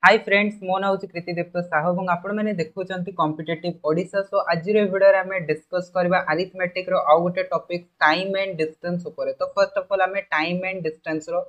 Hi friends, मो ना हूँ कृतिदीप्त साहू और आपण मैंने देखुं कॉम्पिटिटिव ओडिशा। सो आज वीडियो आम डिस्कस करवा अरिथमेटिक रो आउ गोटे टॉपिक टाइम एंड डिस्टेंस उपरे। तो फर्स्ट ऑफ ऑल आम टाइम एंड डिस्टेंस रो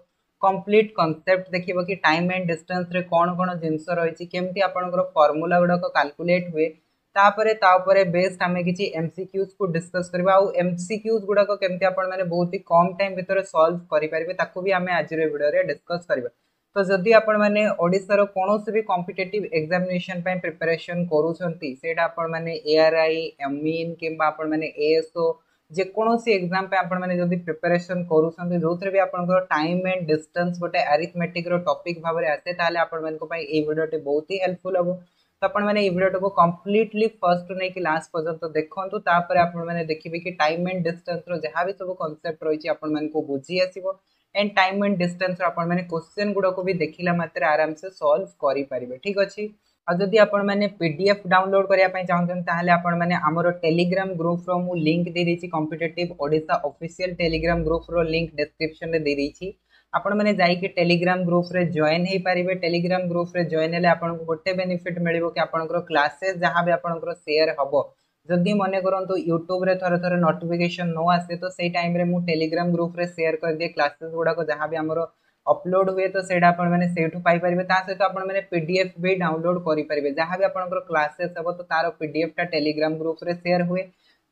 कंप्लीट कांसेप्ट देखिबो कि टाइम एंड डिस्टेंस रे कौन कौन जिनस रही केमती आपनकर फार्मूला गुड़ाक कैलकुलेट हुए तापरे बेस्ड आम किसी एमसीक्यूज को डिस्कस करबा। आउ एमसीक्यूज गुड़ाक केमती आपण माने बहुत ही कम टाइम भितर सॉल्व करि परिबे ताकू भी आम आज वीडियो रे डिस्कस करबा। तो जदि आपण माने ओडिसा कौन भी कॉम्पिटिटिव एग्जामिनेशन प्रिपरेशन करूछंती सेटा आपण माने एआरआई एमईन किंबा आपण माने एएसओ जेकोसी एग्जाम पे आपण माने जदि प्रिपरेशन करूछंती जोथरे भी आपनकर टाइम एंड डिस्टेंस गोटे अरिथमेटिक रो टॉपिक भाबरे आसे ताले आपण मानको पई ए वीडियोटी बहुत ही हेल्पफुल हबो। तो आपण माने ए वीडियोटी को कंप्लीटली फर्स्ट टू नै कि लास्ट पर्यंत देखंतु तापर आपण माने देखिबे कि टाइम एंड डिस्टेंस रो जहां भी सब कांसेप्ट रहिछि आपण मानको बुझी आसीबो एंड टाइम एंड डिस्टेंस आपण माने क्वेश्चन गुडा को भी देखिला मात्र आराम से सॉल्व करि परिबे। ठीक अछि। आ जदि आपण माने पीडीएफ डाउनलोड करिया पय चाहछन ताहाले आपण माने हमरो टेलीग्राम ग्रुप रो मु लिंक दे देछि competitive Odisha official Telegram group रो लिंक डिस्क्रिप्शन रे दे देछि। आपण माने जाई कि टेलीग्राम ग्रुप रे जॉइन हे परिबे। टेलीग्राम ग्रुप रे जॉइन हेले आपण को गोटे बेनिफिट मिलिबो कि आपनकर क्लासेस जहां भी आपनकर शेयर हबो जदि मने करंतु यूट्यूब रे थरे थरे नोटिफिकेशन नो आसे तो सेई टाइम रे मु टेलीग्राम ग्रुप रे शेयर कर दिए क्लासेस गुडा को जहां भी हमरो अपलोड हुए तो सेटा आपण माने सेठु पाई परिबे। ता सहित आपण माने पीडीएफ भी डाउनलोड करि परिबे जहां भी आपनकर क्लासेस हबो तो तारो पीडीएफ टा टेलीग्राम ग्रुप रे शेयर हुए।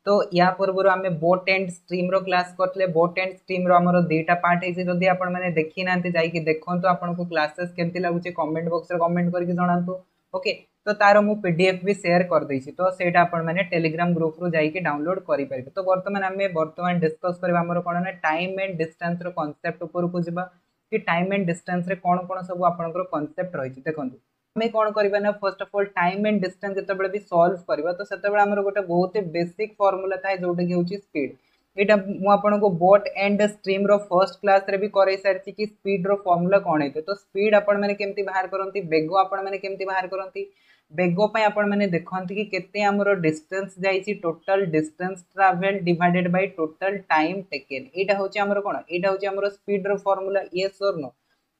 तो या पूर्व आम बोट एंड स्ट्रीम रो क्लास करले बोट एंड स्ट्रीम रो हमरो दुईटा पार्ट है जदि आपण माने देखि नांती जाई कि देखंतु आपण को क्लासेस केमती लागुचे कमेंट बॉक्स रे कमेंट करके जणांतु। ओके, तो तार मु पीडीएफ भी शेयर कर देछि तो सेटा आपण माने टेलीग्राम ग्रुप रो जाई कि डाउनलोड करि परिबे। तो वर्तमान डिस्कस करबा हमरो कोन ना टाइम एंड डिस्टेंस रो कांसेप्ट ऊपर को जिबा कि टाइम एंड डिस्टेंस रे कोन कोन सब आपनकर कांसेप्ट रहिछि देखंतु। हमें कौन करबा ना first of all time and distance जतबेले भी सॉल्व करबा तो सेतबेले हमर गोटे बहुत ही बेसिक फार्मूला थाए जोटे कि होछि स्पीड। एटा मु आपन को बोट एंड स्ट्रीम रो फर्स्ट क्लास रे भी करे सारछि कि स्पीड रो फार्मूला कोन हेते। तो स्पीड आपण माने केमती बाहर करंती बेगो आपण माने केमती बाहर करंती बेगो पय आपण माने देखंती कि केते हमरो डिस्टेंस जाईछि total distance travel divided by total time taken. एटा होछि हमरो कोन एटा होछि हमरो स्पीड रो फार्मूला यस और नो।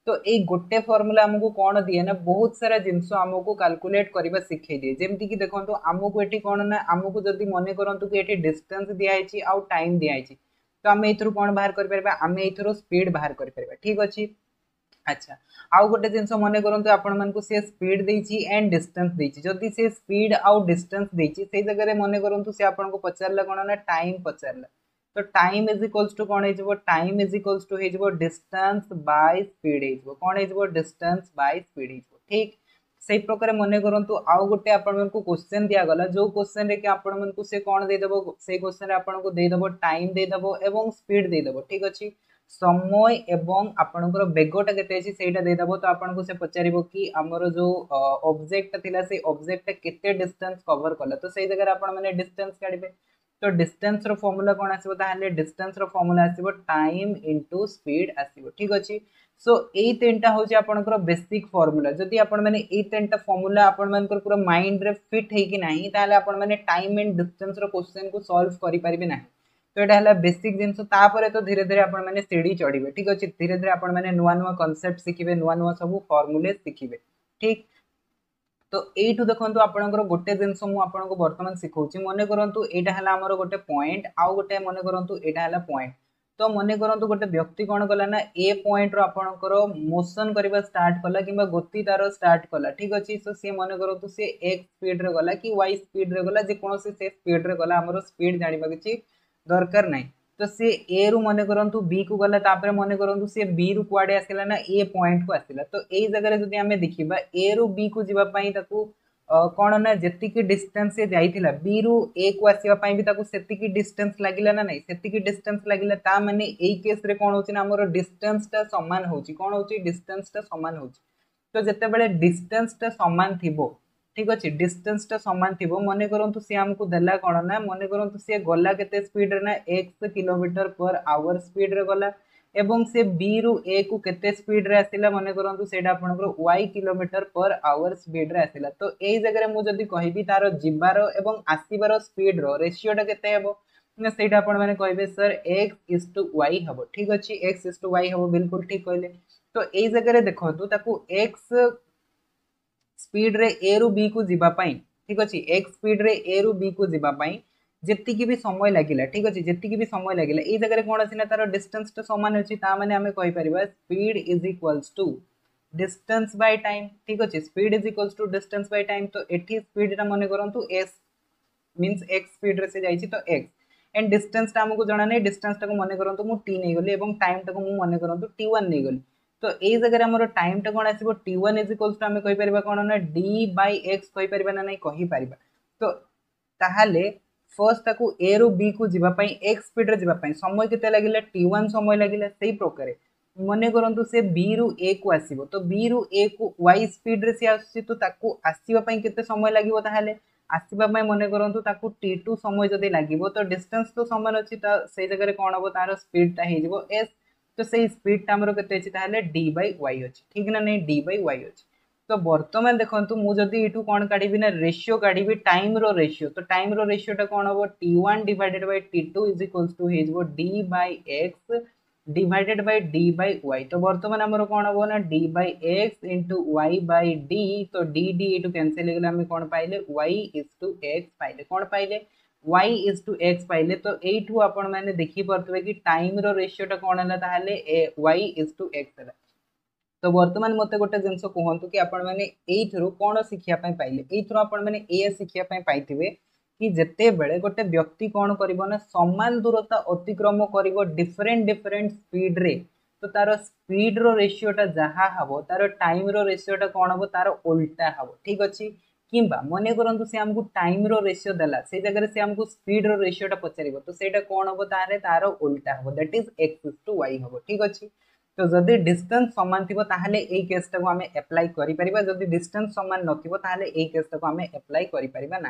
तो ये गोटे फॉर्मूला हमको कौन दिए ना बहुत सारा जिनस आमको कैलकुलेट करबा सिखै दिए जेमती कि देखंतु आमको एठी कौन ना आमको जदी मने करंतु कि एठी डिस्टेंस दिया आइछि आउ टाइम दिया आइछि तो आमे एथरु कौन बाहर कर परबा आमे एथरु स्पीड बाहर कर परबा। ठीक अछि। अच्छा, आउ गोटे जिनस मने करंतु आपण मानकु से स्पीड देछि एंड डिस्टेंस देछि जदी से स्पीड आउ डिस्टेंस देछि सेई जगह रे मने करंतु से आपण को पचारला कोन ना टाइम पचारला तो टाइम इज इक्वल्स टू कौन हो टाइम इज इक्वल्स टू हो डिस्टेंस बाय स्पीड हो कौन हो डिस्टेंस बाय स्पीड हो। ठीक से प्रकार मन करंतु आउ गोटे आपण को क्वेश्चन दिया गला जो क्वेश्चन रे कि आपण मन को से कौन दे देबो से क्वेश्चन रे आपण को दे देबो टाइम दे देबो एवं स्पीड दे देबो। ठीक अछि। समय एवं आपनकर बेगटा केते अछि सेटा दे देबो तो आपण को से पचारिबो कि हमरो जो ऑब्जेक्ट थिला से ऑब्जेक्ट केते डिस्टेंस कवर कला तो सेई जगह आपण माने डिस्टेंस काढिबे। तो डिस्टेंस रो फार्मूला कोन आसीबो ताहाले डिस्टेंस रो फार्मूला आसीबो टाइम इनटू स्पीड आसीबो। ठीक अछि। सो एई तीनटा होची आपनकर बेसिक फार्मूला जदी आपण माने एई तीनटा फार्मूला आपण मानकर पूरा माइंड रे फिट हे कि नाही ताहाले आपण माने टाइम एंड डिस्टेंस रो क्वेश्चन को सॉल्व करि परिबे नाही। तो एटा हला बेसिक जिंस तापरे तो धीरे धीरे आपण माने सीढ़ी चढ़िबे। ठीक अछि। धीरे धीरे आपण माने नुवा नुवा कांसेप्ट सिखिबे नुवा नुवा सब फार्मूले सिखिबे। ठीक। तो एठु देखंतु आपनकर गोटे जिंस मु आपनको वर्तमान सिखौछि मने करंतु एटा हला हमर गोटे पॉइंट आउ गोटे मने करंतु एटा हला पॉइंट। तो मने करंतु गोटे व्यक्ति कोन कला ना ए पॉइंट रो आपनकर मोशन करबा स्टार्ट कला किबा गति तारो स्टार्ट कला। ठीक अछि। सो से मने करंतु से x स्पीड रे गला कि y स्पीड रे गला जे कोनोसे से स्पीड रे गला हमरो स्पीड जानिबा किछि दरकार नै। तो से ए रु मने करंतु बी को गला तापरे मने करंतु से बी रु कुआडे आसिला ना ए पॉइंट को आसिला। तो एई जगह रे जदी हमें देखिबा ए रु बी को जिबा पई ताकू कोन ना जेतिकी डिस्टेंस से जाइथिला बी रु ए को आसीबा पई भी ताकू सेतिकी डिस्टेंस लागिला ना नै सेतिकी डिस्टेंस लागिला ता माने एई केस रे कोन होची ना हमरो डिस्टेंस ता समान होची कोन होची डिस्टेंस ता समान होची। तो जते बेले डिस्टेंस ता समान थिबो ठीक अछि डिस्टेंस टा समान थिबो मने करंतु से हमकु देला कोन ना मने करंतु से गला केते स्पीड रे ना x kilometre per our speed रे गला एवं से b रु a को केते स्पीड रे आसिला मने करंतु सेटा आपनकर y kilometre per our speed रे आसिला। तो एई जगह रे मु जदी कहिबी तारो जिबारो एवं आसीबारो स्पीड रो रेशियो टा केते हेबो ना सेटा आपण माने कहबे सर x:y हबो। ठीक अछि x:y हबो बिल्कुल ठीक कहले। तो एई जगह रे देखंतु ताकू x स्पीड रे ए रु बी को जीवा पाई ठीक अछि x स्पीड रे ए रु बी को जीवा पाई जेतिकी भी समय लागिला ठीक अछि जेतिकी भी समय लागिला ए जगह रे कोन अछि ना तार डिस्टेंस तो समान अछि ता माने हमें कहि परिबा speed is equals to distance by time ठीक अछि speed is equals to distance by time तो एठी स्पीड रा माने करंतु s मींस x स्पीड रे से जाईची तो x एंड डिस्टेंस टा हमको जाना नहीं डिस्टेंस टा को माने करंतु मु t नै गली एवं टाइम टा को मु माने करंतु t1 नै गली तो ए जगह रे हमरो टाइम टा कोन आसीबो t1 हमें कहि परिबा कोन ना d बाय x कहि परिबा ना नहीं कहि परिबा तो ताहाले फर्स्ट ताकू ए रु बी को जीवा पई x स्पीड रे जीवा पई समय केते लागिला t1 समय लागिला सेही प्रकार मने करंतु से b रु a को आसीबो तो b रु a को y स्पीड रे से आसी तो ताकू आसीबा पई केते समय लागिवो ताहाले आसीबा पई मने करंतु ताकू t2 समय जदी लागिवो तो डिस्टेंस तो समान अछि ता सेही जगह रे कोन हबो तार स्पीड ता हेजिवो s तो सेही स्पीड ता हमरो केते अछि ताहाले d बाय y अछि ठीक ना नहीं d बाय y अछि तो वर्तमान देखंतु मु जदी इटू कोन काढिबी ना रेशियो काढिबी टाइम रो रेशियो तो टाइम रो रेशियो टा कोन हबो t1 divided by t2 is equals to हेजबो d by x divided by d by y तो वर्तमान हमरो कोन हबो ना d by x into y by d तो d d इटू कैंसिल हो गेला हम कोन पाइले y इज टू x पाइले कोन पाइले y इज टू x पाइले तो एठू आपण माने देखि परतबे कि टाइम रो रेशियो टा कोन हला ताहाले y इज टू x हला तो वर्तमान मते गोटे जिंस कहतु कि आपण मैंने एथरो कौन शिक्षा पाइले एथरो आपण मैंने ए शिक्षा पाइथिबे कि जेते बेले गोटे व्यक्ति कौन करिवो ना समान दूरता अतिक्रम करिवो डिफरेंट डिफरेंट स्पीड रे तो तार स्पीड रो रेशियो टा जहा हबो तार टाइम रो रेशियो टा कौन हबो तार उल्टा हबो ठीक अछि किंबा मने करंतु से हमकु टाइम रो रेशियो देला से जगह से हमकु स्पीड रो रेशियो टा पचारिबो तो सेटा कौन हबो तारे तार उल्टा हबो that is x to y हबो ठीक अछि तो जदि डिस्टेंस समान थिबो ताहले एई केस टाको हमें अप्लाई करि परिबा जदि डिस्टेंस समान नथिबो ताहले एई केस टाको हमें अप्लाई करि परिबा ना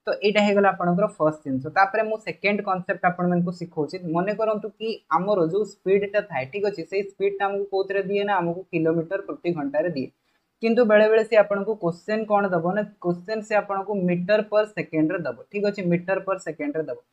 तो एटा हे गला आपनकर फर्स्ट जिंस तापरे मु सेकंड कांसेप्ट आपन मन को सिखौछि मने करंतु कि हमरो जो स्पीड ता थाय ठीक अछि सेई स्पीड ता हमको कोतरे दिए ना हमको किलोमीटर प्रति घंटा रे दिए किंतु बेले बेले से आपन को क्वेश्चन कोन दबो ना क्वेश्चन से आपन को मीटर पर सेकंड रे दबो ठीक अछि मीटर पर सेकंड रे दबो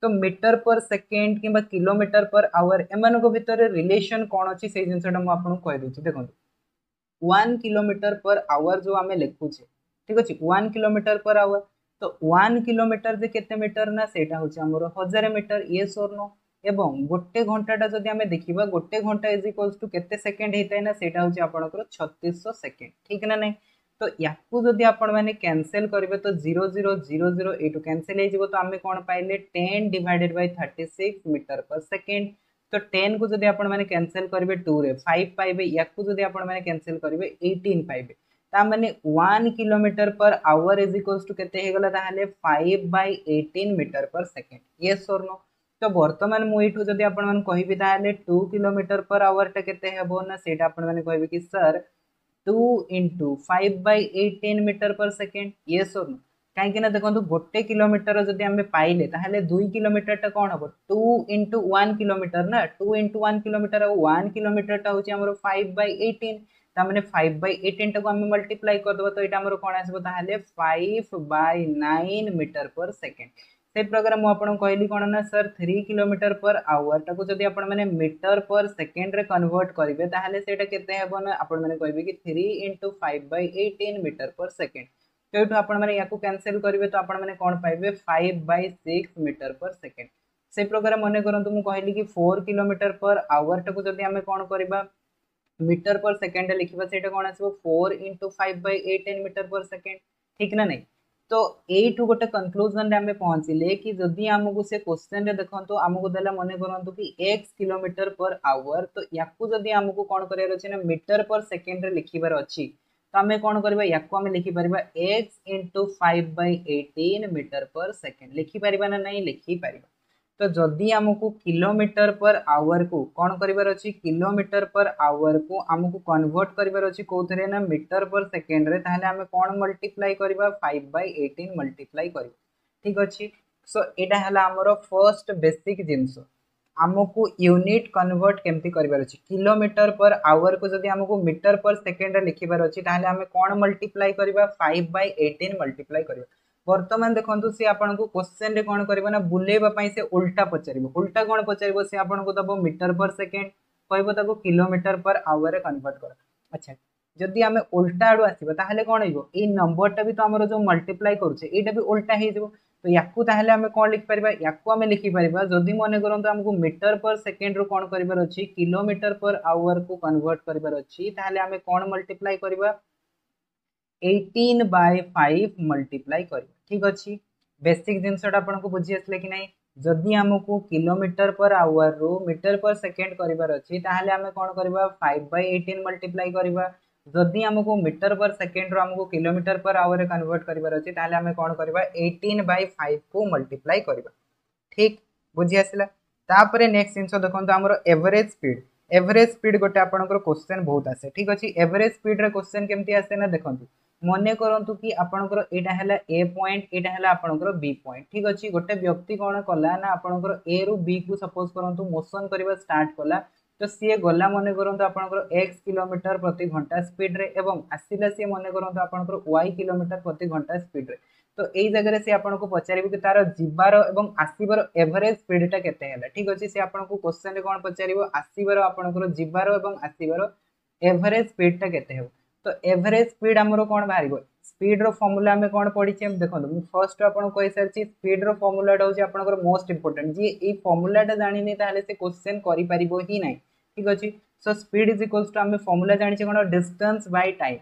तो मीटर पर सेकेंड किंबा किलोमीटर पर आवर एमान को भितर रिलेशन कोन अछि से जिंसटा मु आपन कहि दोछि देखंतु 1 किलोमीटर पर आवर जो हमें लिखुछे ठीक अछि 1 किलोमीटर पर आवर तो 1 किलोमीटर जे केते मीटर ना सेटा होछि हमरो 1000 मीटर यस और नो एवं गोटे घंटाटा जदि हमें देखिबा गोटे घंटा इज इक्वल्स टू केते सेकंड हेतै ना सेटा होछि आपनकर 3600 सेकंड ठीक ना नै तो याकू जदि आपण माने कैंसिल करिवे तो 0000 एटू कैंसिल हे जिवो तो हमें कोन पाइले 10 डिवाइडेड बाय 36 मीटर पर सेकंड तो 10 को जदि आपण माने कैंसिल करिवे 2 रे 5 पाइबे याकू जदि आपण माने कैंसिल करिवे 18 पाइबे ता माने 1 kilometre per our is equals to केते हे गला ताहाले 5 बाय 18 मीटर पर सेकंड यस और नो तो वर्तमान मु एठू जदि आपण माने कहिबे ताहाले 2 किलोमीटर पर आवर टा केते हेबो ना सेटा आपण माने कहिबे कि sir 2 into 5 bye 18 metre per second yes और नो कहीं ना देखो गोटे किलोमीटर जदि हमें पाइले ताहले 2 किलोमीटर टा कौन हम 2 इंटू 1 किलोमीटर ना 2 इंटू 1 किलोमीटर और 1 किलोमीटर टा होची हमरो 5 बाय 18 ता माने 5 बाय 18 टा को हम मल्टीप्लाई कर दबो तो एटा हमरो कोन आसबो ताहले 5 बाय 9 मीटर पर सेकेंड से प्रकार मु आपन कहली कोन ना सर 3 किलोमीटर पर आवर टाको जदि आपन माने मीटर पर सेकेंड रे कन्वर्ट करिवे ताहले सेटा केते हेबो ना आपन माने कहबे कि 3 into 5 bye 18 metre per second तो एठू आपन माने याकू कैंसिल करिवे तो आपन माने कोन पाइबे 5 बाय 6 मीटर पर सेकेंड से प्रकार मने करंतु मु कहली कि 4 किलोमीटर पर आवर टाको जदि हमें कोन करबा मीटर पर सेकेंड लिखिबा सेटा कोन आसबो 4 into 5 bye 18 metre per second ठीक ना नहीं तो एठू गोटे कंक्लूजन रे हमें पहुंचिले कि जदि हमकु से क्वेश्चन रे देखंतु हमकु देला मने करंतु कि x किलोमीटर पर आवर तो याकू जदि हमकु कोन करियर अछि ना मीटर पर सेकेंड रे लिखिबार अछि तो हमें कोन करबा याकू हमें लिखि परबा x 5 bye 18 metre per second लिखि परबा ना नहीं लिखि परबा तो जदि हमकु किलोमीटर पर आवर को कोन करिवार अछि किलोमीटर पर आवर को हमकु कन्वर्ट करिवार अछि कोथरे ना मीटर पर सेकेंड रे ताहले हमें कोन मल्टीप्लाई करबा 5 बाय 18 मल्टीप्लाई करबा ठीक अछि सो एटा हला हमरो फर्स्ट बेसिक जिंस हमकु यूनिट कन्वर्ट केमती करिवार अछि किलोमीटर पर आवर को जदि हमकु मीटर पर सेकेंड रे लिखिबार अछि ताहले हमें कोन मल्टीप्लाई करबा 5 बाय 18 मल्टीप्लाई करबा वर्तमान देखंतु से आपन को क्वेश्चन रे कोन करबा ना बुलेबा पई से उल्टा पचारिबो उल्टा कोन पचारिबो से आपन को दबो मीटर पर सेकेंड कहबो ताको किलोमीटर पर आवर रे कन्वर्ट कर अच्छा जदि आम उल्टा आड़ू आसो ताहले कौन हो नंबरटा भी तो आम जो मल्टीप्लाई करुचे यहाँ भी उल्टा हो तो या आम कौन लिखिपर या आम लिखिपर जदि मन करूँ आमको मीटर पर सेकेंड रू कौन कर किलोमीटर पर आवर को कन्वर्ट कर आम कौन मल्टीप्लाई करवा 18/5 मल्टीप्लाई कर ठीक अच्छे बेसिक जिनसा आपको बुझी आसला कि नहीं जदि आमको किलोमीटर पर आवर रू मीटर पर सेकेंड करार अच्छी ताहले आम कौन करवा 5/18 मल्टीप्लाई करवा जदि आमको मीटर पर सेकेंड रू आमको किलोमीटर पर आवर कन्वर्ट करार अच्छी ताहले आम कौन करवा 18/5 को मल्टीप्लाई करवा ठीक बुझी आसला तापर नेक्स्ट जिन देखो आम एवरेज स्पीड गोटे आपंकर क्वेश्चन बहुत आसे ठीक अच्छे एवरेज स्पीड रे क्वेश्चन केमती आसे ना देखो मने करंतु कि आपणकर एटा हैला ए पॉइंट एटा हैला आपणकर बी पॉइंट ठीक अच्छे गोटे व्यक्ति कौन कला ना आपणकर ए रु बी को सपोज करंतु मोशन करबा स्टार्ट कला तो सी गला मन करंतु आपणकर x किलोमीटर प्रति घंटा स्पीड रे एवं आसिला सी मन करंतु आपणकर y किलोमीटर प्रति घंटा स्पीड रे तो यही जगह से आपको पचारिबो कि तार जिबार एवं आसीबार एवरेज स्पीडटा केते हैला ठीक अच्छे से आपको क्वेश्चन रे कोन पचारिबो आसीबार आपणकर जिबार एवं आसीबार एवरेज स्पीडटा केते हेबो तो एवरेज स्पीड आमरो कोन बाहरिबो स्पीड रो फार्मूला हमें कोन पढिचे देखो मु फर्स्ट आपन कहि सरछि स्पीड रो फार्मूलाटा होछि आपनकर मोस्ट इंपोर्टेंट जी ए फार्मूलाटा जानि नै ताले से क्वेश्चन करि परिबो ही नै ठीक अछि so speed is equals to हमें फार्मूला जानि छै कोन डिस्टेंस बाय टाइम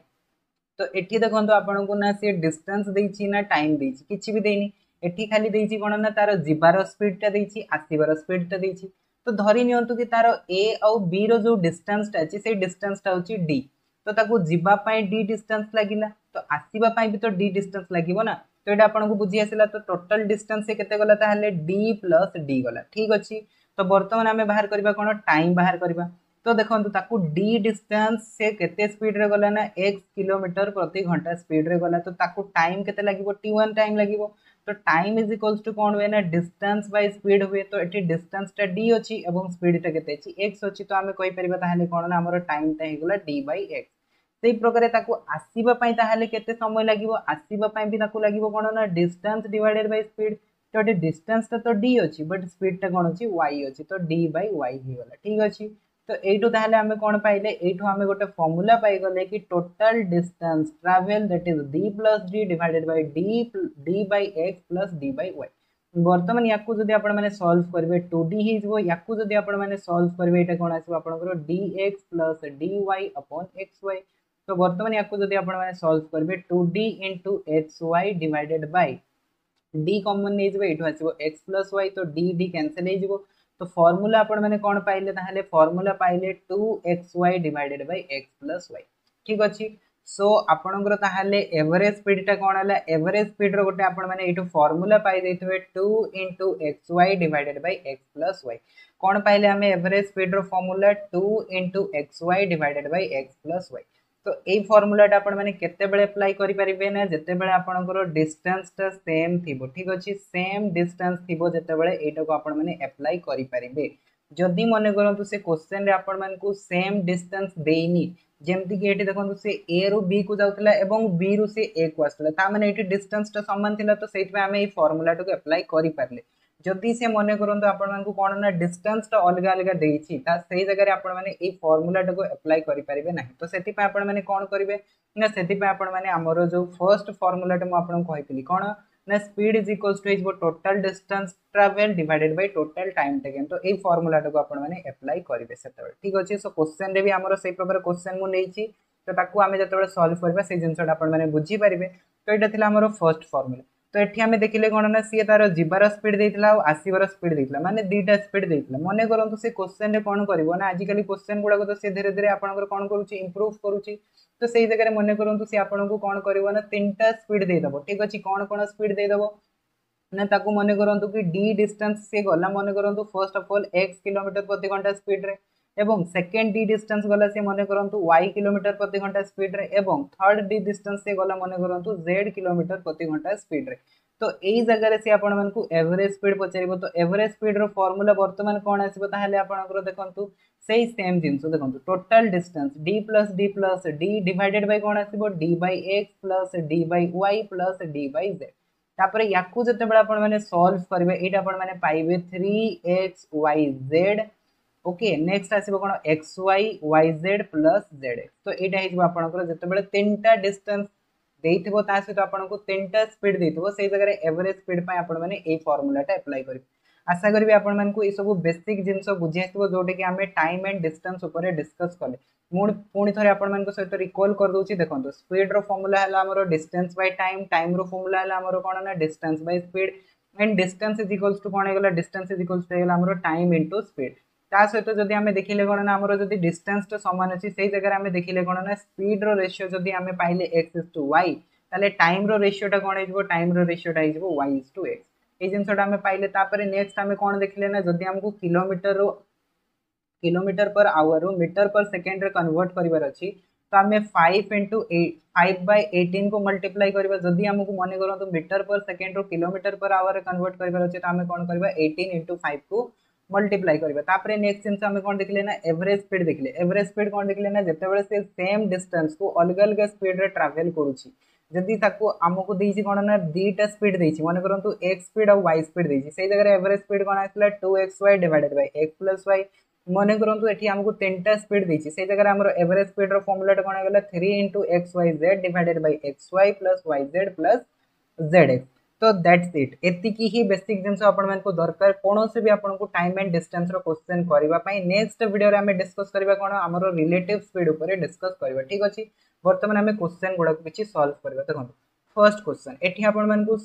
तो एठी देखो आपन को ना से डिस्टेंस देछि ना टाइम देछि किछि भी देनी एठी खाली देछि कोन ना तार जिबार स्पीडटा देछि आसीबार स्पीडटा देछि तो धरि नियंतु कि तार ए और बी रो जो डिस्टेंसटा अछि से डिस्टेंसटा होछि डी तो ताकू जीवा पाई डी डिस्टेंस लागिला तो आसीबा पाई भी तो डी डिस्टेंस लागिवो ना तो एटा आपन को बुझी आसिला तो टोटल डिस्टेंस से केते गला ताहले डी प्लस डी गला ठीक अछि तो वर्तमान हमें बाहर करबा कोन टाइम बाहर करबा तो देखंतु ताकू डी डिस्टेंस से केते स्पीड रे गला ना x किलोमीटर प्रति घंटा स्पीड रे गला तो ताकू टाइम केते लागिवो t1 टाइम लागिवो तो टाइम इज इक्वल्स टू कोन हुए ना डिस्टेंस बाय स्पीड हुए तो एठी डिस्टेंस टा d अछि एवं स्पीड टा केते अछि x अछि तो हमें कहि परिबा ताहले कोन ना हमर टाइम टा हे गला d/x से प्रकार ताकू आसीबा पई ताहले केते समय लागिवो आसीबा पई भी ताकू लागिवो कोन ना डिस्टेंस डिवाइडेड बाय स्पीड तो एठी डिस्टेंस टा तो d अछि बट स्पीड टा कोन अछि y अछि तो d/y हे गला ठीक अछि तो एठू ताहले हमें कोन पाइले एठू हमें गोटे फार्मूला पाई गले कि total distance travel that is d + d divided bye d/x + d/y वर्तमान याकू जदि आपण माने सॉल्व करबे 2d ही जबो याकू जदि आपण माने सॉल्व करबे एटा कोन आसीबो आपनकर dx + dy / xy तो वर्तमान याकू जदि आपण माने सॉल्व करबे 2d * xy divided by d common नै जबे एठू आसीबो x + y तो d कैंसिल हे जबो तो फार्मूला आपण माने कोन पाइले ताहले फार्मूला पाइले 2xy divided by x + y ठीक अछि सो आपनकर ताहले एवरेज स्पीड टा कोन हला एवरेज स्पीड रो गोटे आपण माने एठू फार्मूला पाइ दैथबे 2 * xy divided by x + y कोन पाइले हमें एवरेज स्पीड रो formula 2 * xy divided by x + y तो ए फार्मूलाटा आपण माने केते बेले अप्लाई करि परिबे ना जते बेले आपनकर डिस्टेंस टा सेम थिबो ठीक अछि सेम डिस्टेंस थिबो जते बेले एटा को आपण माने अप्लाई करि परिबे जदि मने करंतु से क्वेश्चन रे आपण मान को सेम डिस्टेंस देइनी जेमति कि एठी देखंतु से ए रु बी को जाउतला एवं बी रु से ए को आस्तला ता माने एठी डिस्टेंस टा समान थिला तो सेति में हमें ए फार्मूला को अप्लाई करि परले जदि से मने करंतु आपण मान को कोन ना डिस्टेंस टा अलग अलग देइछि ता सेही जगह रे आपण माने ए फार्मूला को अप्लाई करि परिबे नाही तो सेति पे आपण माने कोन करिवे ना सेति पे आपण माने हमरो जो फर्स्ट फार्मूला टा म आपण को कहितली कोन ना speed is equals two is total distance travel divided by total time taken तो ए फार्मूला को आपण माने अप्लाई करिवे सेतबे ठीक अछि सो क्वेश्चन रे भी हमरो सेही प्रकार क्वेश्चन मु नेछि तो ताकू आमे जतबे सॉल्व करबा से जिंसटा आपण माने बुझी परिबे तो एटा थिला हमरो फर्स्ट फार्मूला तो एठी हमें देखिले कोन ना सी तार जिबार स्पीड देइतला और आसीबार स्पीड देइतला माने दुईटा स्पीड देइतला मने करंतु से क्वेश्चन रे कोन करबो ना आजिकली क्वेश्चन गुडा को तो से धीरे धीरे आपनकर कोन करूची इंप्रूव करूची तो सेही जगह रे मने करंतु से आपन को कोन करबो ना तीनटा स्पीड देइ दबो ठीक अछि कोन स्पीड देइ दबो ना ताकू मने करंतु कि डी डिस्टेंस से गला मने करंतु first of all x kilometre प्रति घंटा स्पीड रे एवं सेकंड डी डिस्टेंस गला से मने करंतु y किलोमीटर प्रति घंटा स्पीड रे एवं थर्ड डी डिस्टेंस से गला मने करंतु z किलोमीटर प्रति घंटा स्पीड रे तो एई जगह रे से आपण मन को एवरेज स्पीड पचारिबो तो एवरेज स्पीड रो फार्मूला वर्तमान कोन आसीबो ताहाले आपनकर देखंतु सेही सेम जिंस देखंतु total distance d divided by कोन आसीबो d/x + d/y + d/z तापर याकू जते बेला आपण माने सॉल्व करबे एटा आपण माने पाइबे 3xyz ओके नेक्स्ट आसीबो कोन X Y Y Z plus Z X तो एटा हिजबो आपनकर जते तीनटा डिस्टेंस देइथिबो ता सहित आपनको तीनटा स्पीड देइथिबो सेही जगह रे एवरेज स्पीड पय आपण माने ए फार्मूलाटा अप्लाई करिवे आशा करी आपण मानकु ए सब बेसिक जिंस बुझी आसो जोटे कि आम टाइम एंड डिस्टेंस ऊपर डिस्कस कले पुणी थे आपण मान सहित रिकॉल कर दूची देखो स्पीड रो फॉर्मूला है आमर डिस्टेंस बाय टाइम टाइम रो फॉर्मूला है आमर कौन ना distance by speed and distance is equals to कौन होगा डिस्टेंस इज इक्वल्स टू आमर टाइम इनटू स्पीड ता सहित जदि आम देखिले कौन ना आमर जदि डिस्टेंस तो समान अच्छी से जगह आम देखिले कौन ना स्पीड रो रेशियो जदि आम पाइले एक्स इज टू वाई ताले टाइम रो रेशियोटा कौन हो टाइम रो रेशियोटा हो वाई इज टू एक्स ये जिनसटा आम पाइले तापर नेक्स्ट आम कौन देखिले ना जदि आमको किलोमीटर पर आवर रू मीटर पर सेकेंड रे कन्वर्ट करिवार अछि तो आम 5 इंटू 5/18 को मल्टीप्लाई करबा जदि हमको मने करंतु मीटर पर सेकेंड रो किलोमीटर पर आवर रे कन्वर्ट करिवार अछि तो आम कोन करबा 18 इंटू 5 को मल्टीप्लाई करबा तापर नेक्स्ट जिंस आम कोन देखिले ना एवरेज स्पीड देखिले एवरेज स्पीड कोन देखिले ना जते बेले से सेम डिस्टेंस को अलग अलग स्पीड रे ट्रैवल करूची जदि ताको हमको देइछि कोन ना दीटा स्पीड देइछि मने करंतु x स्पीड और y स्पीड देइछि सेही जगह एवरेज स्पीड कोन आसला 2xy divided by x plus y मने करंतु एठी हमको तीनटा स्पीड देछि सेही जगह हमर एवरेज स्पीड रो फार्मूला कोन गेला 3 into xyz divided by xy plus yz plus zx तो दैट्स इट एतिकी ही बेसिक जिंस आपण मन को दरकार कोनो से भी आपण को टाइम एंड डिस्टेंस रो क्वेश्चन करबा पई नेक्स्ट वीडियो रे हमें डिस्कस करबा कोन हमर रिलेटिव स्पीड ऊपर डिस्कस करबा ठीक अछि वर्तमान हमें क्वेश्चन गुडा किछि सॉल्व करबा देखो फर्स्ट क्वेश्चन एठी आपण मन को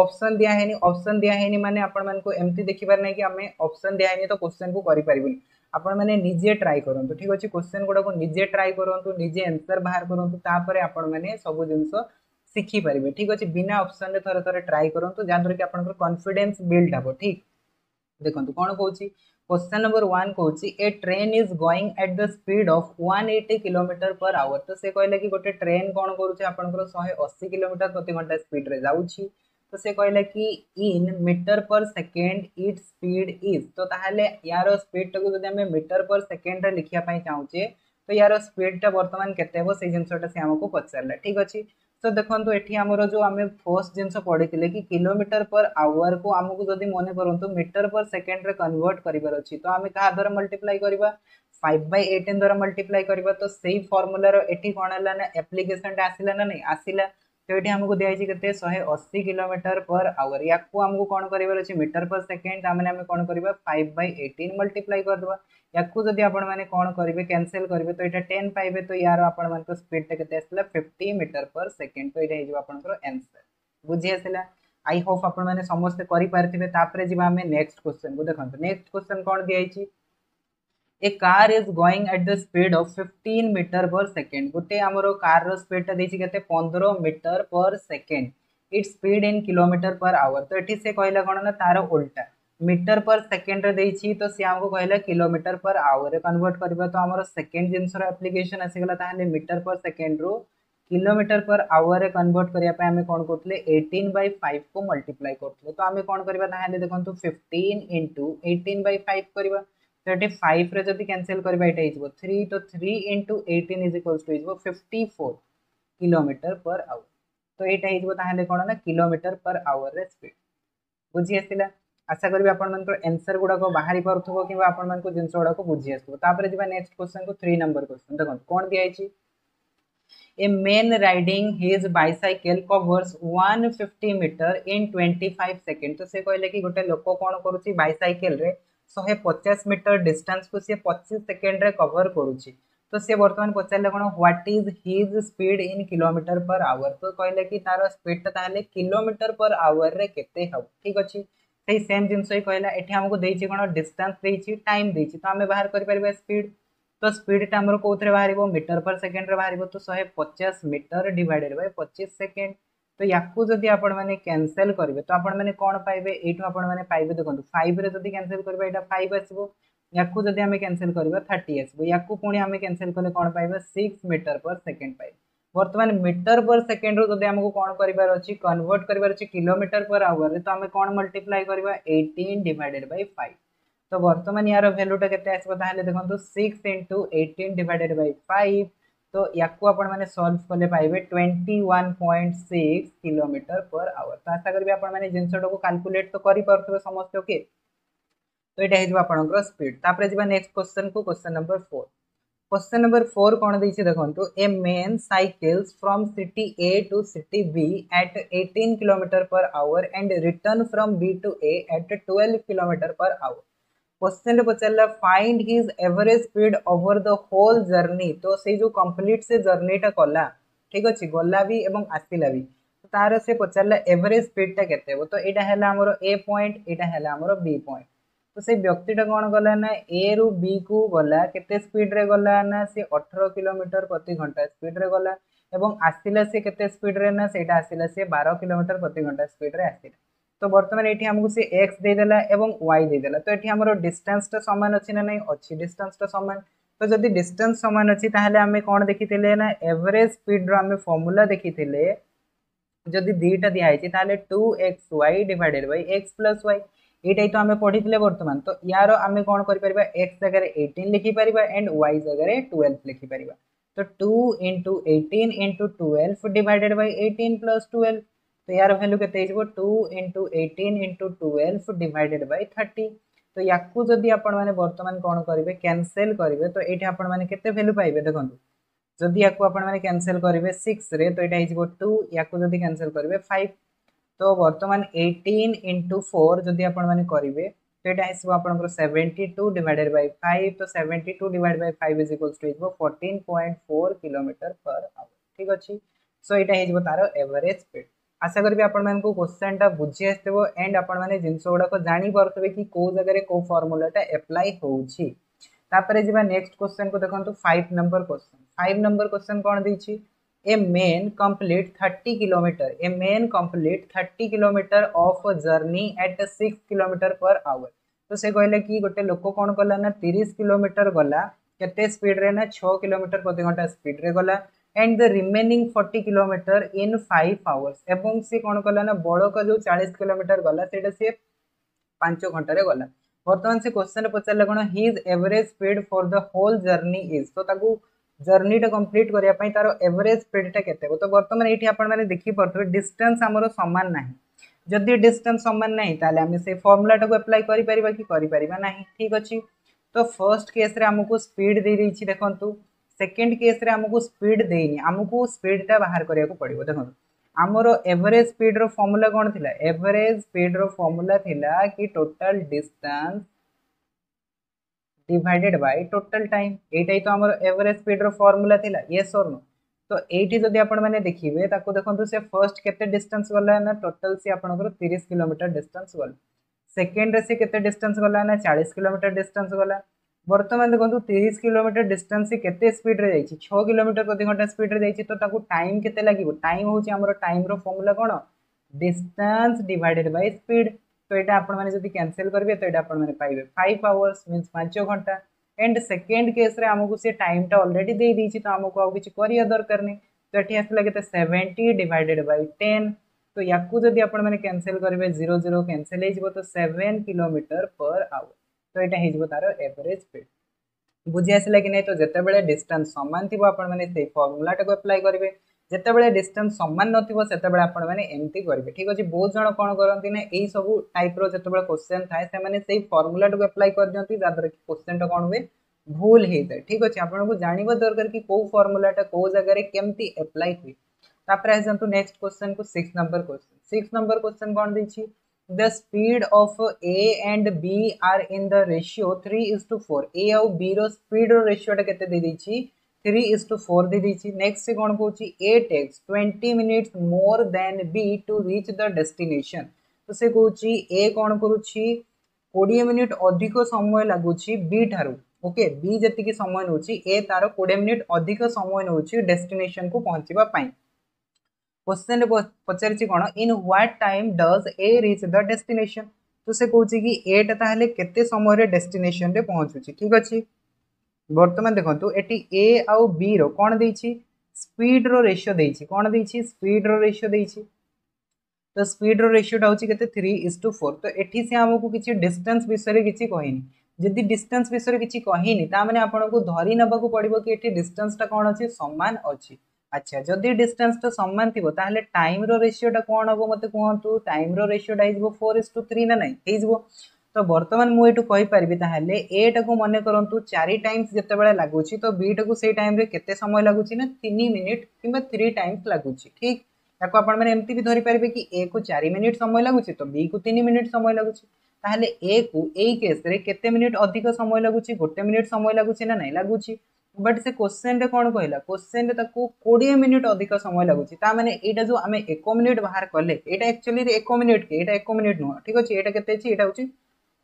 ऑप्शन दिया हैनी ऑप्शन दिया हैनी माने आपण मन को एमती देखिबार नै कि हमें ऑप्शन दिया हैनी तो क्वेश्चन को करि परिबनी आपण माने निजे ट्राई करंतु ठीक अछि क्वेश्चन गुडा को निजे ट्राई करंतु निजे आंसर बाहर करंतु तापरे आपण माने सब जिंस सीखी पारिबे ठीक अछि बिना ऑप्शन रे थोड़े थोड़े ट्राई करंतु जादर कि आपनकर कॉन्फिडेंस बिल्ड हबो ठीक देखंतु कोन कहूची क्वेश्चन नंबर 1 कहूची a train is going at the speed of 180 kilometre per hour तो से कहले कि गोटे ट्रेन कोन करूची आपनकर 180 किलोमीटर प्रति घंटा स्पीड रे जाउची तो से कहले कि in metre per second it speed is तो ताहले यार स्पीड को जदि हमें मीटर पर सेकेंड रे लिखिया पई चाहूचे तो यार स्पीड टा वर्तमान केते हो से जिंसटा से हमको पचारला ठीक अछि तो देखो ये आमर जो आम फर्स्ट जिन पढ़ी कि किलोमीटर पर आवर को आमको जदि मन करूँ मीटर पर सेकेंड रे कन्वर्ट करार अच्छी तो आम क्या द्वारा मल्टीप्लाई करवा 5/18 द्वारा मल्टीप्लाई करवा तो सही फॉर्मूलार एटी कौन है ना एप्लिकेशन आसला ना नहीं आसला तो ये आमको दिखाई के 180 किलोमीटर पर आवर या आमको कौन कर मीटर पर सेकेंड आम कौन करवा 5/18 मल्टीप्लाई करदे या जदि आपण मैंने कौन करेंगे कैंसिल करेंगे तो यहाँ 10 पाइबे तो यार आपण मान स्पीड टा केते आसला 50 मीटर पर सेकेंड तो यहाँ आपनकर आंसर बुझी आसला आई होप आपण मैंने समस्त करि पारथिबे तापरे जिबा हमें नेक्स्ट क्वेश्चन को देखंतु नेक्स्ट क्वेश्चन कौन दिया a car is going at the speed of 15 metre per second गोटे आमर कार रो स्पीड टा देछि केते 15 metre per second it speed in kilometre per hour तो एठी से कहला कोन ना तार उल्टा मीटर पर सेकेंड रे देछि तो से हमको कहला किलोमीटर पर आवर रे कन्वर्ट करबा तो हमर सेकेंड जिंस रो एप्लीकेशन आसी गला ताहले मीटर पर सेकेंड रो किलोमीटर पर आवर रे कन्वर्ट करिया पे हमें कोन करथले 18/5 को मल्टीप्लाई करथले तो हमें कोन करबा ताहले देखंतु 15 into 18/5 करबा तो ये 5 रे जदि कैंसिल करबा एटा हिजबो 3 तो 3 into 18 इज इक्वल्स टू हिजबो 54 किलोमीटर पर आवर तो एटा हिजबो ताहले कोन ना किलोमीटर पर आवर रे स्पीड बुझी आसिला आशा करी आपण मन आंसर गुडा को बाहरी परथबो कि आपण मन को जिंस गुडा को बुझी आसबो तापर जिबा नेक्स्ट क्वेश्चन को 3 नंबर क्वेश्चन देखो कोन दिया छि a man riding his bicycle covers 150 metres in 25 seconds तो से कहले कि गोटे लोक कोन करूची बाइसाइकल रे 150 मीटर डिस्टेंस को से 25 सेकेंड रे कवर करूची तो से वर्तमान पचारले कोन what is his speed in kilometre per hour तो कहले कि तार स्पीड ता ताले किलोमीटर पर आवर रे केते हो ठीक अछि सही सेम जिनस ही कहला एठी हमको देछि कोन डिस्टेंस देछि टाइम देछि तो हमें बाहर करि परबा स्पीड तो स्पीड टा हमर कोथरे बाहरिबो मीटर पर सेकेंड रे बाहरिबो तो 150 मीटर डिवाइडेड बाय 25 सेकेंड तो याकू जदि आपण माने कैंसिल करिवे तो आपण माने कोन पाइबे एठो आपण माने पाइबे देखंतु 5 रे जदि कैंसिल करबा एटा 5 आसीबो याकू जदि हमें कैंसिल करबा 30 आसीबो याकू पुणी हमें कैंसिल करले कोन पाइबे 6 मीटर पर सेकेंड पाइबे वर्तमान मीटर पर सेकेंड रो जदि हमको कोन करिवार अछि कन्वर्ट करिवार अछि किलोमीटर पर आवर रे तो हमें कोन मल्टीप्लाई करबा 18 डिवाइडेड बाय 5 तो वर्तमान यार वैल्यूटा केते आसबो ताहले देखंतु 6 into 18 डिवाइडेड बाय 5 तो याकू आपण माने सॉल्व करले पाइबे 21.6 किलोमीटर पर आवर तो आशा करबे आपण माने जिंसटो को कैलकुलेट तो करि परथबे समस्त ओके तो यहाँ हो आपंकर स्पीड। तापर जी नेक्स्ट क्वेश्चन को, क्वेश्चन नंबर 4। क्वेश्चन नंबर 4 कौन देखिए देखो, a man cycles from city A to city B at 18 kilometre per hour and return from B to A at 12 kilometre per hour. Question पचारा find his average speed over the whole journey. तो से जो complete से जर्नीटा कला, ठीक अच्छे, गला भी एवं आसला भी, तो तार से पचारा एवरेज स्पीडटा केते हो। तो यहाँ है आमर ए पॉइंट, यहाँ है आमर बी पॉइंट। तो से व्यक्तिटा कौन गला ना ए रु बी को गला, केते स्पीड रे गला ना सी 18 किलोमीटर प्रति घंटा स्पीड रे गला, एवं आसला सी केते स्पीड रे ना सेटा आसला सी 12 किलोमीटर प्रति घंटा स्पीड रे आसला। तो बर्तमान ये आमको सी एक्स देदेला एवं वाई देदेला। तो ये आमर डिस्टेंसटा सामान अच्छी ना नहीं, अच्छी डिस्टेंसटा सामान। तो जदि डिस्टेंस सामान अच्छी ताहले आमे कौन देखी ना एवरेज स्पीड रो आमे फॉर्मूला देखी जदि दीटा दिखाई ताहले 2xy divided by x plus y। ये तो आम पढ़ी बर्तमान। तो यार आम कौन कर एक्स जगह 18 लिखिपर एंड वाई जगह 12 लिखिपर। तो 2 into 18 into 12 divided by 18 plus 12। तो यार वैल्यू के 2 इंटू 18 इंटू 12 डिवाइडेड बाय 30। तो या जदि आपण मैंने बर्तमान कौन करेंगे कैनसेल करेंगे, तो ये आपण मैंने केते वैल्यू पाइबे देखो। जदि या आपण मैंने कैनसेल करेंगे 6 रे, तो यहाँ हो 2, या जदि कैनसेल करेंगे 5। तो बर्तमान 18 इंटू 4 जदि आपण मैंने करेंगे, तो यहाँ आसो आपंकर 72 डिवाइडेड बाय 5। तो 72 divide by 5 is equals to 14.4 kilometre per hour. ठीक अच्छे। सो यहाँ हो तार एवरेज स्पीड। आशा करी आपण मैंने क्वेश्चन टा बुझी आसो एंड आपण मैंने जिनस गुड़ाक जापर कि कौ जगह कौ फर्मूलाटा एप्लाई होची। तापरे जी नेक्स्ट क्वेश्चन को देखो 5 नंबर क्वेश्चन। 5 नंबर क्वेश्चन कौन देछि, a man complete 30 kilometre, a man complete 30 kilometre of journey at 6 kilometre per hour. तो से कहले कि गोटे लोक कौन कला ना 30 किलोमीटर गला, केते स्पीड रे ना 6 किलोमीटर प्रति घंटा स्पीड रे गला and the remaining 40 kilometre in 5 hours. एवं सी कौन कला ना बड़का जो 40 किलोमीटर गला सेटा सी 5 घंटा रे गला। बर्तमान से क्वेश्चन पचारे कौन his average speed for the whole journey is. तो ताकू जर्नीटा कंप्लीट करने तार एवरेज स्पीडटा केते। तो बर्तमान ये आपण मैंने देखी पारे डिस्टेंस आमर सामान ना। जदि डिस्टेंस सामान ना ताले आम से फर्मूलाटा को अप्लाई करिपरिबा कि करिपरिबा नाही। ठीक अच्छे। तो फर्स्ट केस रे आमको स्पीड दे देछि देखंतु, सेकंड केस रे आमको स्पीड देनी, आमको स्पीडटा बाहर करिया को पड़िबो। देखंतु आमर एवरेज स्पीड रो फॉर्मूला कौन थिला, एवरेज स्पीड रो फॉर्मूला थिला कि total distance divided by total time. एटा ही तो हमर एवरेज स्पीड रो फार्मूला थिला, यस और नो। तो एठी जदि आपण माने देखिबे ताको देखंतु से फर्स्ट केते डिस्टेंस गला ना टोटल से आपनकर 30 किलोमीटर डिस्टेंस गला, सेकंड रे से केते डिस्टेंस गला ना 40 किलोमीटर डिस्टेंस गला। वर्तमान देखंतु 30 किलोमीटर डिस्टेंस से केते स्पीड रे जाईची 6 किलोमीटर प्रति घंटा स्पीड रे जाईची। तो ताको टाइम केते लागिवो, टाइम होची हमर टाइम रो फार्मूला कोन डिस्टेंस डिवाइडेड बाय स्पीड। तो यहाँ आपण मैंने जब कैंसिल करेंगे तो यहाँ मैंने पाइबे 5 आवर्स मीन्स 5 घंटा। एंड सेकेंड केस रे आमको से टाइमटा ऑलरेडी दे दी, तो आमको आउ किसी करिया दरकार नहीं। तो ये आसला के 70 डिवाइडेड बाय 10। तो या जदि आपण मैंने कैंसिल करेंगे 0 0 कैंसिल हो, तो 7 किलोमीटर पर आवर। तो यहाँ हो तार एवरेज स्पीड। बुझी आसला कि नहीं। तो जितेबाला डिस्टेंस सामान थी आपण मैंने से फर्मूलाटा को अप्लाई करेंगे, जितेबाला डिस्टेंस सामान नथिबो सेतेबाला आपण माने एमती करेंगे। ठीक अच्छे। बहुत जन कौन करती ना यही सब टाइप जितेबाला क्वेश्चन थाए से फर्मूलाटा को अप्लाई कर दिखती जहाँद्वारा कि क्वेश्चन कौन हुए भूल होता है। ठीक अच्छे। आपको जानवा दरकार कि कौ फर्मूलाटा कौ जगह केमती अप्लाई हुए। तापर आसतु नेक्स्ट क्वेश्चन को 6 नंबर क्वेश्चन। 6 नंबर क्वेश्चन कौन देछि, the speed of A and B are in the ratio 3:4। A और B रो स्पीड रो रेशियोटा केते दे देछि 3:4 दे देछि। नेक्स्ट से कौन कहूछि A takes 20 minutes more than B to reach the destination। तो से कहूछि A कौन करूछि 20 मिनिट अधिक समय लागुछि B ठारू। ओके, B जति समय नउछि A तार 20 मिनिट अधिक समय नउछि डेस्टिनेशन को पहुंचीबा पई। क्वेश्चन पचारि कौन in what time does a reach the destination. तो से कहूँ कि एटा ताहले केते समय डेस्टिनेशन रे पहुँचुची। ठीक अच्छे। बर्तमान देखो ये ए आउ बी रो कौन देछि स्पीड रो रेशियो देछि, कौन देछि स्पीड रो रेशियो देछि। तो स्पीड रो रेशियोटा होछि केते 3:4। तो एठी से हमको किछि डिस्टेंस विषय किछि कहिनी, जदि डिस्टेंस विषय किछि कहिनी ता माने आपनको धरि नबाकू पड़िबो कि एठी डिस्टेंसटा कौन अछि समान अछि। अच्छा, जदि डिस्टेंस तो सामान थी ताहले टाइम रो रेशियोटा कौन हम मत कहतु, टाइम रो रेशियोटा हो 4:3 ना नहीं हो। तो बर्तमान मुझे कहीपरि ताहले ए टाक मन करूँ 4 टाइम्स जिते लगुच तो बी टाक से टाइम केते समय लगुच ना 3 मिनिट कि 3 टाइम्स लगुच ठीक ताको आपण मैंने एमती भी धरी पारे कि ए को 4 मिनिट समय लगुच तो बी को 3 मिनिट समय लगुच ताहले ए को ए केस रे केते मिनिट अधिक समय लगुच 1 मिनिट समय लगुच ना नहीं लगुच बट से क्वेश्चन रे कौन कहला क्वेश्चन रे ताको 20 मिनिट अधिक समय लगुच ता माने एटा जो आमे 1 मिनिट बाहर कले एटा एक्चुअली 1 मिनिट के एटा 1 मिनिट नुह ठीक अछि एटा केते अछि एटा होछि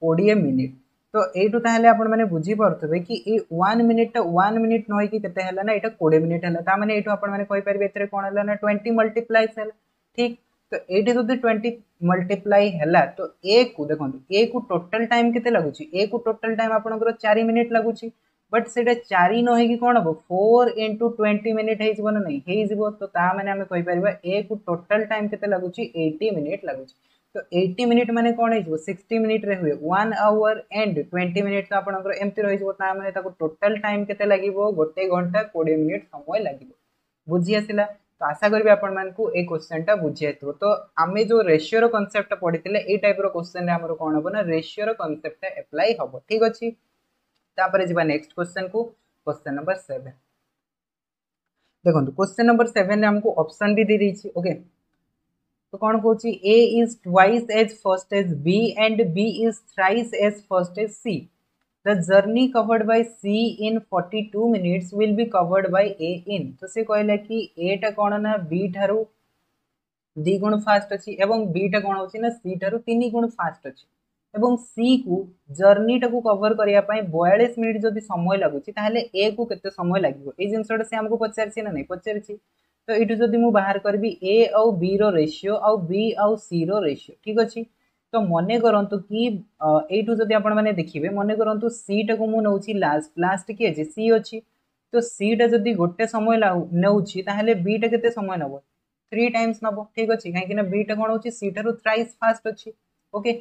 20 मिनिट तो एटू ताहले आपण माने बुझी पारथबे कि ए 1 मिनिट टा 1 मिनिट नय कि केते हला ना एटा 20 मिनिट हला ता माने एटू आपण माने कहि परबे एतरे कोन हला ना 20 मल्टीप्लाई सेल ठीक तो एटी जदि 20 मल्टीप्लाई हला तो ए को देखंतु ए को टोटल टाइम केते लागुची ए को टोटल टाइम आपनकर 4 मिनिट लागुची बट सेटा 4 न होई कि कोन हबो 4 * 20 मिनिट हे जबो ना नहीं हे जबो तो ता माने हमें कहि परबा ए को टोटल टाइम केते लागुची 80 मिनिट लागुची तो 80 मिनिट माने कोन हे जबो 60 मिनिट रे हुए 1 आवर एंड 20 मिनिट तो आपनकर एम्ति रहि जबो ता माने ताको टोटल टाइम केते लागिवो 1 घंटा 20 मिनिट समय लागिवो बुझी आसिला तो आशा करी आपण मान को ए क्वेश्चन टा बुझी आइतो तो आमे जो रेशियो रो कांसेप्ट पढिथिले ए टाइप रो क्वेश्चन रे हमरो कोन हबो ना रेशियो रो कांसेप्ट अप्लाई हबो ठीक अछि तापरे जिबा नेक्स्ट क्वेश्चन को क्वेश्चन नंबर 7 देखो क्वेश्चन नंबर 7 रे हमको ऑप्शन भी दे दी ओके तो कौन कहूँ A is twice as first as B and B is thrice as first as C the journey covered by C in 42 minutes will be covered by A in तो से कहला कि ए टा कौन ना बी ठारू 2 गुण फास्ट अच्छी एवं बी टा कौन होची ना सी ठारू 3 गुण फास्ट अच्छी एवं सी को जर्नी टाकू कवर करिया पई 42 मिनिट जदी समय लागुची ताहले ए को केते समय लागिवो ए जिंसटा से हमको पचारछि ना नहीं पचारछि तो इटू जदी मु बाहर करबी ए आउ बी रो रेशियो आउ बी आउ सी रो रेशियो ठीक अछि तो मने करंतु कि एटू जदी आपण माने देखिबे मने करंतु सी टाकू मु नउछि लास्ट लास्ट की अछि सी अछि तो सी टा जदी गोटे समय नउछि ताहले बी टा केते समय नबो 3 टाइम्स नबो ठीक अछि काहे कि ना बी टा कोन होछि सी टा रो थ्राइस फास्ट अछि ओके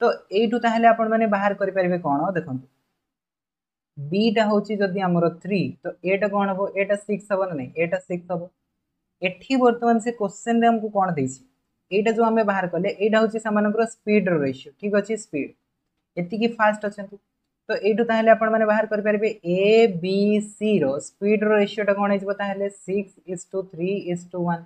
तो एटू ताहले आपण माने बाहर करि परबे कोन देखंतु बी टा होछि जदी हमरो 3 तो ए टा कोन हबो एटा 6 हबो ना नहीं एटा 6 हबो एठी वर्तमान से क्वेश्चन रे हमको कोन देछि एटा जो हमें बाहर कले एटा होछि समानकर स्पीड रो रेशियो ठीक अछि स्पीड एति की फास्ट अछंतु तो एटू ताहले आपण माने बाहर करि परबे ए बी सी रो स्पीड रो रेशियो टा कोन हिजबो ताहले 6:3:1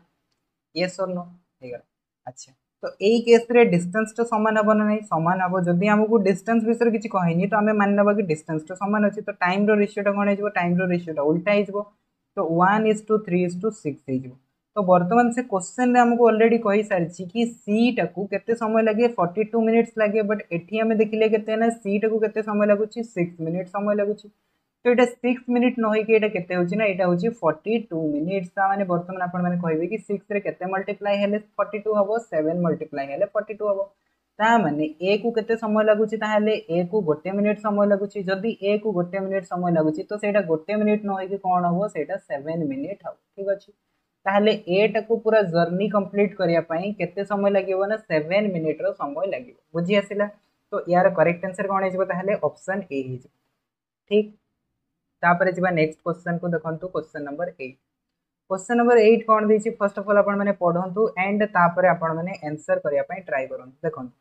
यस और नो हेगा अच्छा तो एई केस रे डिस्टेंस तो समान हबो ना नहीं समान हबो जदी हमको डिस्टेंस विषय किछि कहैनी तो हमें मान लेबा कि डिस्टेंस तो समान अछि तो टाइम रो रेशियो टा कोन हिजबो टाइम रो रेशियो टा उल्टा हिजबो तो 1:3:6 हिजबो तो वर्तमान से क्वेश्चन रे हमको ऑलरेडी कहि सारछि कि सी टाकू केते समय लागे 42 मिनिट्स लागे बट एठी हमें देखिले केते ना सी टाकू केते समय लागुछि 6 मिनिट समय लागुछि तो एटा 6 मिनिट न होई कि एटा केते होछि ना एटा होछि 42 मिनिट्स ता माने वर्तमान आपण माने कहबे कि 6 रे केते मल्टीप्लाई हेले 42 हबो 7 मल्टीप्लाई हेले 42 हबो ता माने ए को केते समय लागुछि ताहले ए को 1 मिनिट समय लागुछि जदी ए को 1 मिनिट समय लागुछि तो सेटा 1 मिनिट न होई कि कोन हबो सेटा 7 मिनिट हबो ठीक अछि ताहले ए टाकू पूरा जर्नी कंप्लीट करिया पई केते समय लागिवो ना 7 मिनिट रो समय लागिवो बुझी आसिला तो यार करेक्ट आंसर कोन हिजबो ताहले ऑप्शन ए हिजबो ठीक तापरे जिबा नेक्स्ट क्वेश्चन को देखंतु क्वेश्चन नंबर 8 क्वेश्चन नंबर 8 कोन देछि फर्स्ट ऑफ ऑल आपण माने पढंतु एंड तापरे आपण माने आंसर करिया पई ट्राई करंतु देखंतु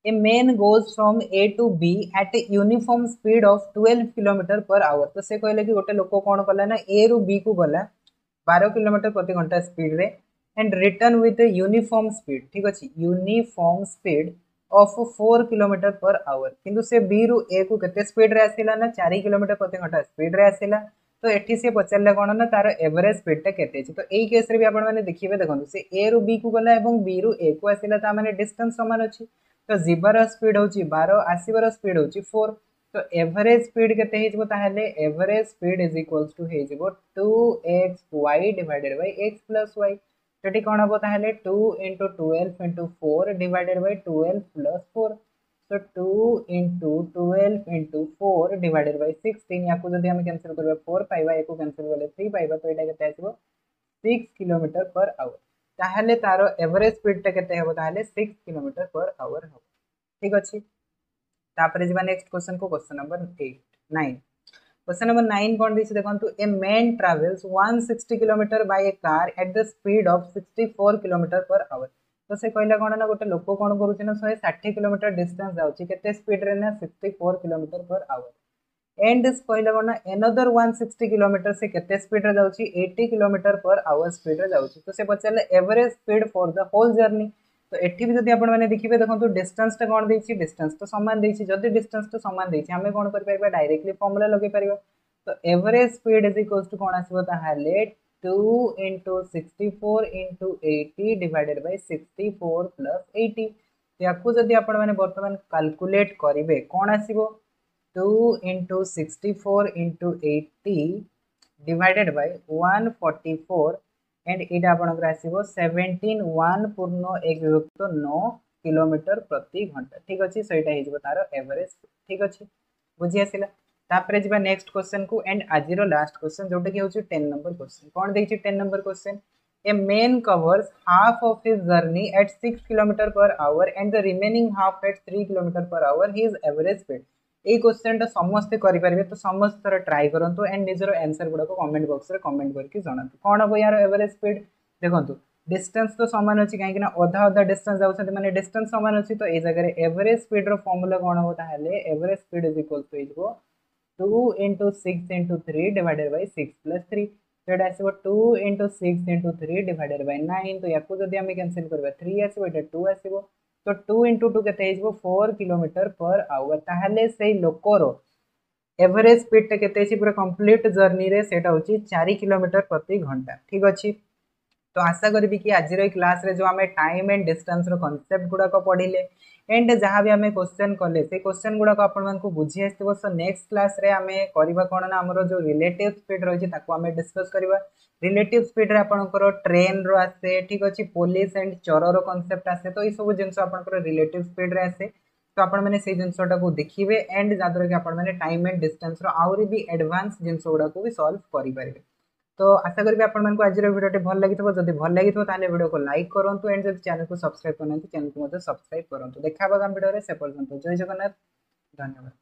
A man goes from A to B at a uniform speed of 12 km per hour तो से कहले कि गोटे लोक कोन कला ना A रु B को गला 12 किलोमीटर प्रति घंटा स्पीड रे and return with uniform speed ठीक अछि uniform speed of 4 kilometre per our किंतु से बी रु ए को केते स्पीड रे आसिला ना 4 किलोमीटर प्रति घंटा स्पीड रे आसिला तो एठी से पचारले कोन ना तार एवरेज स्पीड टा केते अछि तो एई केस रे भी आपण माने देखिबे देखंतु से ए रु बी को गला एवं बी रु ए को आसिला ता माने डिस्टेंस समान अछि तो जीवार स्पीड होची 12 आसीबार स्पीड होची 4 तो एवरेज स्पीड केते हेजबो ताहले average speed is equals to हेजबो 2xy divided by x plus y सेठी कोन हबो ताहले 2 * 12 * 4 डिवाइडेड बाय 12 प्लस 4 तो 2 * 12 * 4 डिवाइडेड बाय 16 याकू जदी हम कैंसिल करबा 4 पाइबा एको कैंसिल करले 3 पाइबा तो एटा केते आसीबो 6 किलोमीटर पर आवर ताहले तारो एवरेज स्पीड टा केते हेबो ताहले 6 किलोमीटर पर आवर हो ठीक अछि तापरे जिबा नेक्स्ट क्वेश्चन को क्वेश्चन नंबर 8 9 क्वेश्चन नंबर 9 कोन दिस देखंतु a man travels 160 kilometre by a car at the speed of 64 kilometre per hour तो से कहला कौन ना गोटे लोक कौन करुच्चे ना 160 किलोमीटर डिस्टेंस जाऊँगी केते स्पीड रे ना 64 किलोमीटर पर आवर एंड कहला कौन ना एनदर 160 किलोमीटर से केते स्पीड रे जाऊँगी 80 किलोमीटर पर आवर स्पीड रे जाऊँगी तो से पचारे average speed for the whole journey तो एठी भी जदि आपण माने देखिबे देखंतु डिस्टेंस टा कोन देछि डिस्टेंस तो समान देछि जदि डिस्टेंस तो समान देछि हमें कोन कर परबा डायरेक्टली फार्मूला लगे परबा तो average speed is equals to कोन आसीबो ताहाले 2 into 64 into 80 divided by 64 plus 80 याकू जदि आपण माने वर्तमान कैलकुलेट करिवे कोन आसीबो 2 into 64 into 80 divided by 144 and इटा आपनकर आसीबो 17 1 पूर्ण 1.9 किलोमीटर प्रति घंटा ठीक अछि सो इटा हिजबो तारो एवरेज ठीक अछि बुझी आसिला तापरे जिबा नेक्स्ट क्वेश्चन को एंड आजिरो लास्ट क्वेश्चन जोटा कि होछि 10 नंबर क्वेश्चन कोन देछि 10 number question a man covers half of his journey at 6 kilometre per hour and the remaining half at 3 kilometre per hour his average speed ए question टा समस्त करि परिबे तो समस्त थोड़ा ट्राई करंतु एंड निजरो आंसर गुडा को कमेंट बॉक्स रे कमेंट करके जणातु कोन हो यार एवरेज स्पीड देखंतु डिस्टेंस तो समान अछि काहे कि ना आधा आधा डिस्टेंस जाउछथि माने डिस्टेंस समान अछि तो ए जगह रे एवरेज स्पीड रो फार्मूला कोन होता है average speed is equal to इजको 2 into 6 into 3 divided by 6 plus 3 तो एटा आसीबो 2 into 6 into 3 divided by 9 तो याकू जदि हम कैंसिल करबा 3 आसीबो एटा 2 आसीबो तो 2 into 2 केते आइबो 4 किलोमीटर पर आवर ताहले सेही लोकर एवरेज स्पीड टा केते अछि पूरा कंप्लीट जर्नी रे सेटा होची 4 किलोमीटर प्रति घंटा ठीक अछि तो आशा करी कि आज क्लास रे जो आम टाइम एंड डिस्टेंस रो कांसेप्ट गुड़ाक पढ़िले एंड जहाँ भी आम क्वेश्चन कले से क्वेश्चन गुड़ाक आपण बुझी आसो सो नेक्स्ट क्लास रे आम करवा कौन ना आमर जो रिलेटिव स्पीड रही है डिस्कस करवा रिलेटिव स्पीड रे आपनकर ट्रेन रो आसे ठीक अच्छे पुलिस एंड चोर रो कांसेप्ट आसे तो ये सब जिनस आपनकर रिलेटिव स्पीड रे आसे तो आपण मैंने से जिनसटा को देखिए एंड जहाँद्वारा कि आपण मैंने टाइम एंड डिस्टेंस रो आउरी भी एडवांस जिनस गुड़ा को भी सॉल्व करेंगे तो आशा करी आपण मानक आज वीडियो भल लगी जब भल लगी वीडियो को लाइक करूँ एंड जब चैनल को सब्सक्राइब करना चैनल को सब्सक्राइब करूँ देखा वीडियो से पर्यंत जय जगन्नाथ धन्यवाद।